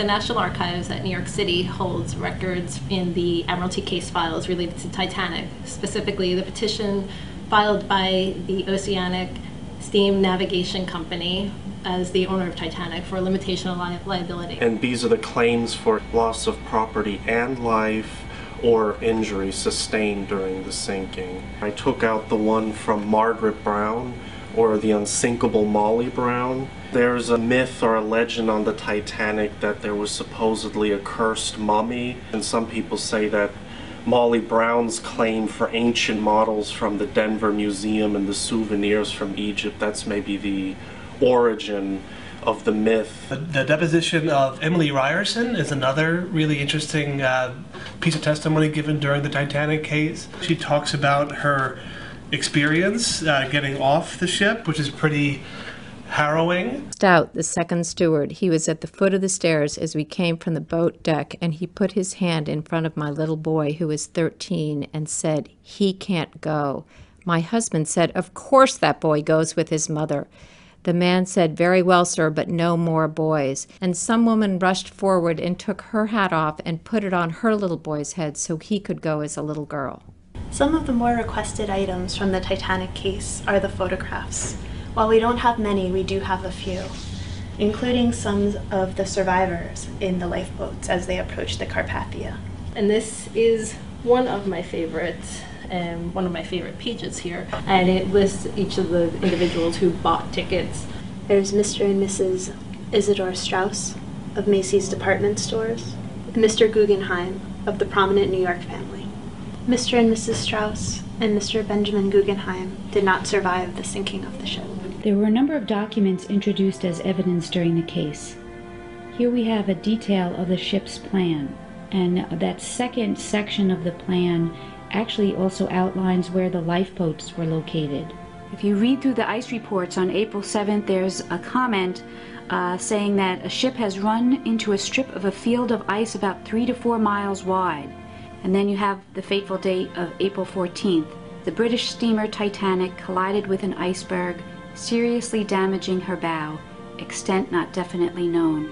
The National Archives at New York City holds records in the Admiralty case files related to Titanic, specifically the petition filed by the Oceanic Steam Navigation Company as the owner of Titanic for a limitation of liability. And these are the claims for loss of property and life or injury sustained during the sinking. I took out the one from Margaret Brown, or the unsinkable Molly Brown. There's a myth or a legend on the Titanic that there was supposedly a cursed mummy, and some people say that Molly Brown's claim for ancient models from the Denver Museum and the souvenirs from Egypt, that's maybe the origin of the myth. The deposition of Emily Ryerson is another really interesting piece of testimony given during the Titanic case. She talks about her experience getting off the ship, which is pretty harrowing. Stout, the second steward, he was at the foot of the stairs as we came from the boat deck, and he put his hand in front of my little boy, who was 13, and said, "He can't go." My husband said, "Of course that boy goes with his mother." The man said, "Very well, sir, but no more boys." And some woman rushed forward and took her hat off and put it on her little boy's head so he could go as a little girl. Some of the more requested items from the Titanic case are the photographs. While we don't have many, we do have a few, including some of the survivors in the lifeboats as they approached the Carpathia. And this is one of my favorite pages here, and it lists each of the individuals who bought tickets. There's Mr. and Mrs. Isidore Strauss of Macy's department stores, Mr. Guggenheim of the prominent New York family. Mr. and Mrs. Strauss and Mr. Benjamin Guggenheim did not survive the sinking of the ship. There were a number of documents introduced as evidence during the case. Here we have a detail of the ship's plan, and that second section of the plan actually also outlines where the lifeboats were located. If you read through the ice reports on April 7th, there's a comment saying that a ship has run into a strip of a field of ice about 3 to 4 miles wide. And then you have the fateful date of April 14th. The British steamer Titanic collided with an iceberg, seriously damaging her bow, extent not definitely known.